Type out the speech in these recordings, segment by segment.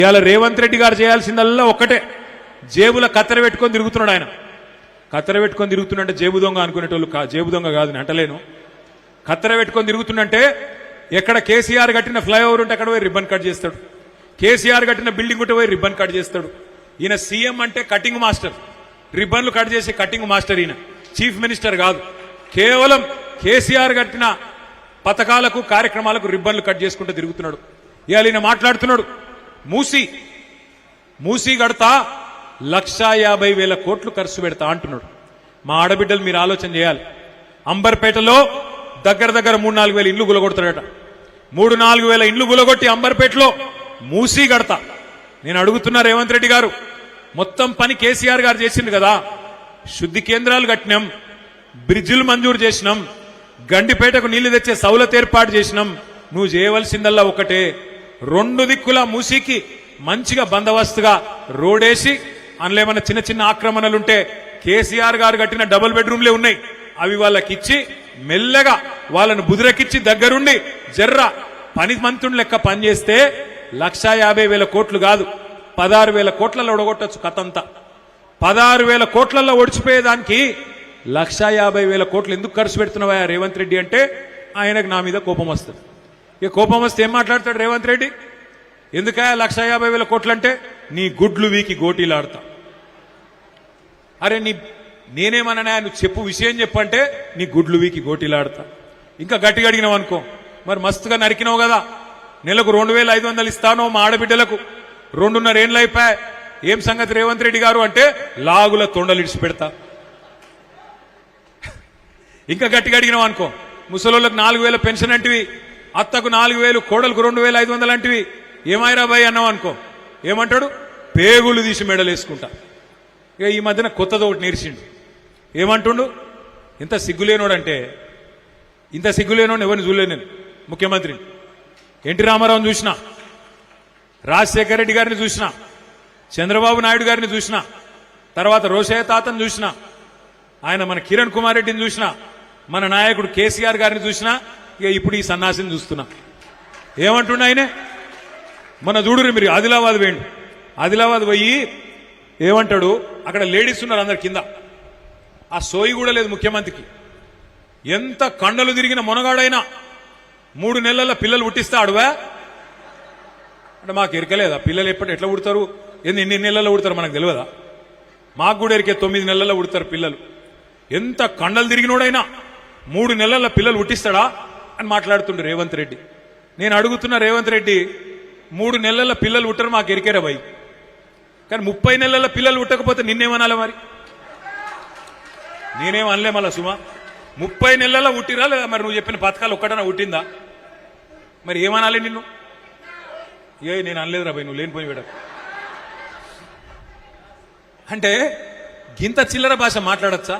ఇవాళ రేవంత్ రెడ్డి గారు చేయాల్సిందల్లా ఒక్కటే, జేబుల కత్తెర పెట్టుకొని తిరుగుతున్నాడు. ఆయన కత్తెర పెట్టుకొని తిరుగుతుంటే జేబు దొంగ అనుకునేటోళ్ళు జేబు దొంగ కాదు, నేను అంటలేను. కత్తెర పెట్టుకొని తిరుగుతుంటే ఎక్కడ కేసీఆర్ కట్టిన ఫ్లైఓవర్ ఉంటే అక్కడ పోయి రిబ్బన్ కట్ చేస్తాడు, కేసీఆర్ కట్టిన బిల్డింగ్ ఉంటే పోయి రిబ్బన్ కట్ చేస్తాడు. ఈయన సీఎం అంటే కటింగ్ మాస్టర్, రిబ్బన్లు కట్ చేసే కటింగ్ మాస్టర్. ఈయన చీఫ్ మినిస్టర్ కాదు, కేవలం కేసీఆర్ కట్టిన పథకాలకు కార్యక్రమాలకు రిబ్బన్లు కట్ చేసుకుంటూ తిరుగుతున్నాడు. ఇవాళ ఈయన మాట్లాడుతున్నాడు, మూసీ కడతా 1,50,000 కోట్లు ఖర్చు పెడతా అంటున్నాడు. మా ఆడబిడ్డలు మీరు ఆలోచన చేయాలి. అంబర్పేటలో దగ్గర 3-4 వేల ఇండ్లు గులగొడతాడట. 3-4 వేల ఇండ్లు గులగొట్టి అంబర్పేటలో మూసీ కడతా. నేను అడుగుతున్నా రేవంత్ రెడ్డి గారు, మొత్తం పని కేసీఆర్ గారు చేసింది కదా. శుద్ధి కేంద్రాలు కట్టినాం, బ్రిడ్జిలు మంజూరు చేసినాం, గండిపేటకు నీళ్లు తెచ్చే సౌలత ఏర్పాటు చేసినాం. నువ్వు చేయవలసిందల్లా ఒకటే, 2 దిక్కుల మూసీకి మంచిగా బందోబస్తుగా రోడేసి అందులో ఏమన్నా చిన్న చిన్న ఆక్రమణలుంటే కేసీఆర్ గారు కట్టిన డబుల్ బెడ్రూమ్లే ఉన్నాయి, అవి వాళ్ళకిచ్చి మెల్లగా వాళ్ళను బుదిరకిచ్చి దగ్గరుండి జర్ర పని మంతుని లెక్క పనిచేస్తే 1,50,000 కోట్లు కాదు 16,000 కోట్లలో ఒడగొట్టచ్చు కథంతా. 16,000 కోట్లలో ఒడిచిపోయేదానికి 1,50,000 కోట్లు ఎందుకు ఖర్చు పెడుతున్నావా రేవంత్ రెడ్డి అంటే ఆయనకు నా మీద కోపం వస్తుంది. ఇక కోపం వస్తే ఏం మాట్లాడతాడు రేవంత్ రెడ్డి? ఎందుకయా 1,50,000 కోట్లు అంటే నీ గుడ్లు వీకి గోటీలాడతా. అరే నేనేమన్నా నువ్వు చెప్పు, విషయం చెప్పంటే నీ గుడ్లు వీకి గోటీలాడతా. ఇంకా గట్టిగా అడిగినావు అనుకో, మరి మస్తుగా నరికినావు కదా, నెలకు 2,500 ఇస్తానో మా ఆడబిడ్డలకు, 2.5 ఏళ్ళు అయిపోయా, ఏం సంగతి రేవంత్ రెడ్డి గారు అంటే లాగుల తొండలు ఇడిచి పెడతా. ఇంకా గట్టిగా అడిగినావు అనుకో, ముసలోళ్ళకు 4,000 పెన్షన్ అంటివి, అత్తకు 4,000, కోడలకు 2,500 అంటివి, ఏమైరా బాయ్ అన్నావు అనుకో, ఏమంటాడు? పేగులు తీసి మెడలు వేసుకుంటా. ఇక ఈ మధ్యన కొత్తది ఒకటి నేర్చిండు, ఏమంటుండు? ఇంత సిగ్గులేనోడంటే, ఇంత సిగ్గులేనోడు ఎవరిని చూడలేను నేను. ముఖ్యమంత్రిని ఎన్టీ రామారావుని చూసినా, రాజశేఖర రెడ్డి గారిని చూసినా, చంద్రబాబు నాయుడు గారిని చూసినా, తర్వాత రోషయ్య తాతను చూసినా, ఆయన మన కిరణ్ కుమార్ రెడ్డిని చూసినా, మన నాయకుడు కేసీఆర్ గారిని చూసినా, ఇక ఇప్పుడు ఈ సన్నాసిని చూస్తున్నా. ఏమంటుండ ఆయనే? మన చూడురు మీరు, ఆదిలాబాద్ వేయండి, ఆదిలాబాద్ పోయి ఏమంటాడు? అక్కడ లేడీస్ ఉన్నారు అందరు కింద, ఆ సోయి కూడా లేదు ముఖ్యమంత్రికి. ఎంత కండలు తిరిగిన మొనగాడైనా 3 నెలల పిల్లలు పుట్టిస్తా అడువా అంటే మాకు ఎరకలేదా? పిల్లలు ఎట్లా పుడతారు, ఎన్ని నెలల్లో పుడతారు మనకు తెలియదా? మాకు కూడా ఎరికే 9 నెలల్లో పుడతారు పిల్లలు. ఎంత కండలు తిరిగినోడైనా 3 నెలల పిల్లలు పుట్టిస్తాడా అని మాట్లాడుతుండే రేవంత్ రెడ్డి. నేను అడుగుతున్న రేవంత్ రెడ్డి, 3 నెలల పిల్లలు పుట్టరు మాకు ఎరికేరా భయ్, కానీ 30 నెలల పిల్లలు పుట్టకపోతే నిన్నేమనాలి మరి? నేనేం అనలే మళ్ళా సుమా, 30 నెలల్లో పుట్టిరా లేదా మరి? నువ్వు చెప్పిన పథకాలు ఒక్కటనా పుట్టిందా? మరి ఏమనాలి నిన్ను? నేను అనలేదురా భయ్, నువ్వు లేనిపోయి విడ అంటే గింత చిల్లర భాష మాట్లాడచ్చా,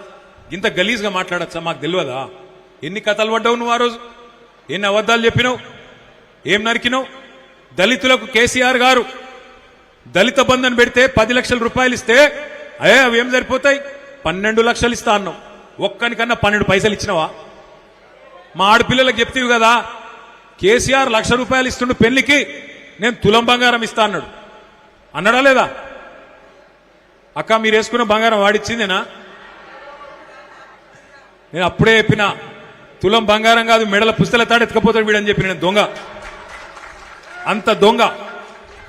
గింత గలీజ్గా మాట్లాడచ్చా? మాకు తెలియదా? ఎన్ని కథలు పడ్డావు నువ్వు ఆ రోజు, ఎన్ని అబద్ధాలు చెప్పినావు, ఏం నరికినావు? దళితులకు కేసీఆర్ గారు దళిత బంధన్ పెడితే 10 లక్షల రూపాయలు ఇస్తే అవి ఏం సరిపోతాయి, 12 లక్షలు ఇస్తా అన్నావు. ఒక్కనికన్నా 12 పైసలు ఇచ్చినవా? మా ఆడపిల్లలకు చెప్తీవి కదా, కేసీఆర్ 1,00,000 రూపాయలు ఇస్తుండు పెళ్లికి, నేను తులం బంగారం ఇస్తా అన్నాడు, అన్నాడా లేదా? అక్క మీరు వేసుకున్న బంగారం వాడిచ్చిందేనా? నేను అప్పుడే చెప్పిన, తులం బంగారం కాదు మెడల పుస్తల తాడు ఎత్తుకపోతాడు వీడని చెప్పి, నేను దొంగ, అంత దొంగ.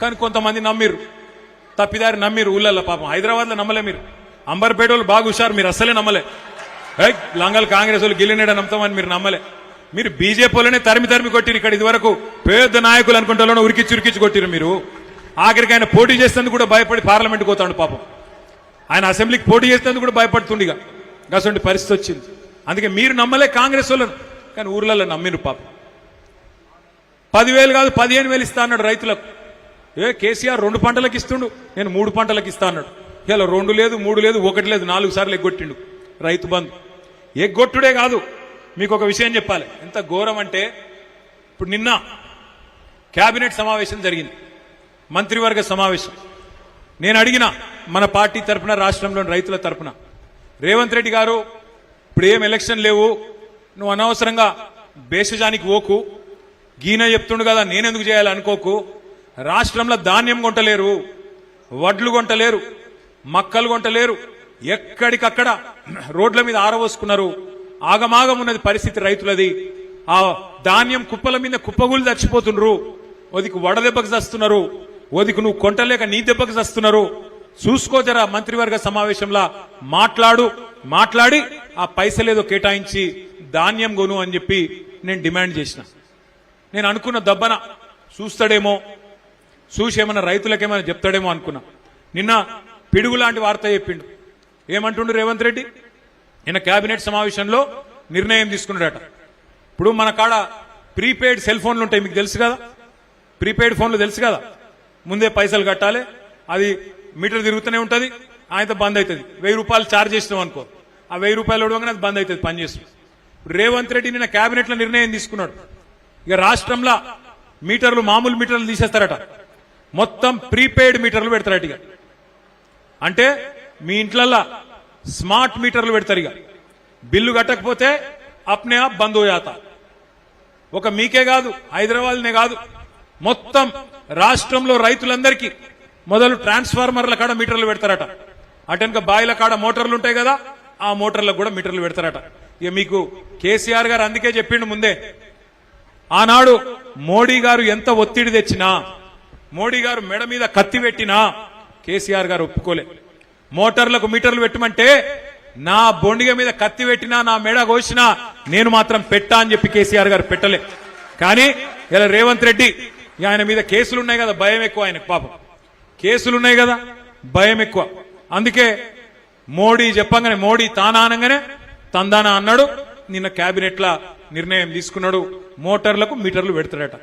కానీ కొంతమంది నమ్మిరు, తప్పిదారి నమ్మిరు ఊళ్ళల్లో. పాపం హైదరాబాద్లో నమ్మలే మీరు, అంబర్పేట వాళ్ళు బాగా హుషారు, మీరు అస్సలే నమ్మలే. లంగల్ కాంగ్రెస్ వాళ్ళు గిల్లినేడ నమ్ముతామని మీరు నమ్మలే. మీరు బీజేపీ వాళ్ళనే తరిమి కొట్టిరు. ఇక్కడ ఇదివరకు పెద్ద నాయకులు అనుకుంటే ఉరికిచ్చి కొట్టిరు మీరు. ఆఖరికి ఆయన పోటీ చేసేందుకు కూడా భయపడి పార్లమెంట్కి పోతాడు పాపం. ఆయన అసెంబ్లీకి పోటీ చేసేందుకు కూడా భయపడుతుండిగా, అటువంటి పరిస్థితి వచ్చింది. అందుకే మీరు నమ్మలే కాంగ్రెస్ వాళ్ళను, కానీ ఊర్లలో నమ్మిరు పాపం. 10,000 కాదు 15,000 ఇస్తా అన్నాడు రైతులకు. కేసీఆర్ 2 పంటలకు ఇస్తుండు, నేను 3 పంటలకు ఇస్తా అన్నాడు. ఇలా 2 లేదు 3 లేదు 1 లేదు 4 సార్లు ఎగ్గొట్టిండు రైతు బంధు. ఎగ్గొట్టుడే కాదు, మీకు ఒక విషయం చెప్పాలి, ఎంత ఘోరం అంటే, ఇప్పుడు నిన్న కేబినెట్ సమావేశం జరిగింది, మంత్రివర్గ సమావేశం. నేను అడిగిన మన పార్టీ తరఫున, రాష్ట్రంలోని రైతుల తరఫున, రేవంత్ రెడ్డి గారు ఇప్పుడు ఏం ఎలక్షన్ లేవు, నువ్వు అనవసరంగా బేషజానికి ఓకు, గీన చెప్తుండు కదా నేనెందుకు చేయాలి అనుకోకు, రాష్ట్రంలో ధాన్యం కొంటలేరు, వడ్లు కొంటలేరు, మక్కలు కొంటలేరు, ఎక్కడికక్కడ రోడ్ల మీద ఆరవోసుకున్నారు. ఆగమాగం ఉన్నది పరిస్థితి రైతులది. ఆ ధాన్యం కుప్పల మీద కుప్పగులు చచ్చిపోతున్నారు. ఒదికి వడదెబ్బకు చస్తున్నారు, ఒదికి నువ్వు కొంటలేక నీ దెబ్బకు చస్తున్నారు. చూసుకో జరా మంత్రివర్గ సమావేశంలో మాట్లాడి ఆ పైసలేదో కేటాయించి ధాన్యం కొను అని చెప్పి నేను డిమాండ్ చేసిన. నేను అనుకున్న దబ్బన చూస్తాడేమో, చూసి ఏమన్నా రైతులకేమైనా చెప్తాడేమో అనుకున్నా. నిన్న పిడుగు లాంటి వార్త చెప్పిండు. ఏమంటుండు రేవంత్ రెడ్డి? నిన్న కేబినెట్ సమావేశంలో నిర్ణయం తీసుకున్నాడట. ఇప్పుడు మన కాడ ప్రీపెయిడ్ సెల్ ఫోన్లు ఉంటాయి, మీకు తెలుసు కదా. ప్రీపెయిడ్ ఫోన్లు తెలుసు కదా, ముందే పైసలు కట్టాలి, అది మీటర్ తిరుగుతూనే ఉంటుంది, ఆయనతో బంద్ అవుతుంది. 1000 రూపాయలు ఛార్జ్ చేసినాం అనుకో, ఆ 1000 రూపాయలు ఇవ్వగానే అది బంద్ అవుతుంది పనిచేస్తుంది. రేవంత్ రెడ్డి నిన్న కేబినెట్ లో నిర్ణయం తీసుకున్నాడు. ఇక రాష్ట్రంలో మీటర్లు, మామూలు మీటర్లు తీసేస్తారట, మొత్తం ప్రీపెయిడ్ మీటర్లు పెడతారట. ఇక అంటే మీ ఇంట్లల్లో స్మార్ట్ మీటర్లు పెడతారు. ఇక బిల్లు కట్టకపోతే అప్నే ఆప్ బంద్ హోయాతా. ఒక మీకే కాదు, హైదరాబాద్నే కాదు, మొత్తం రాష్ట్రంలో రైతులందరికీ మొదలు ట్రాన్స్ఫార్మర్ల కాడ మీటర్లు పెడతారట. అటెనక బాయిల కాడ మోటార్లు ఉంటాయి కదా, ఆ మోటార్లకు కూడా మీటర్లు పెడతారట. ఇక మీకు కేసీఆర్ గారు అందుకే చెప్పిండు ముందే. ఆనాడు మోడీ గారు ఎంత ఒత్తిడి తెచ్చినా, మోడీ గారు మెడ మీద కత్తి పెట్టినా కేసీఆర్ గారు ఒప్పుకోలే. మోటార్లకు మీటర్లు పెట్టమంటే నా బొండిగ మీద కత్తి పెట్టినా, నా మెడ కోసినా నేను మాత్రం పెట్టా అని చెప్పి కేసీఆర్ గారు పెట్టలే. కానీ ఇలా రేవంత్ రెడ్డి ఆయన మీద కేసులున్నాయి కదా, భయం ఎక్కువ ఆయనకు. పాపం కేసులున్నాయి కదా, భయం ఎక్కువ. అందుకే మోడీ చెప్పంగానే, మోడీ తానానంగానే తందానా అన్నాడు. నిన్న కేబినెట్ లా నిర్ణయం తీసుకున్నాడు, మోటార్లకు మీటర్లు పెడతాడట.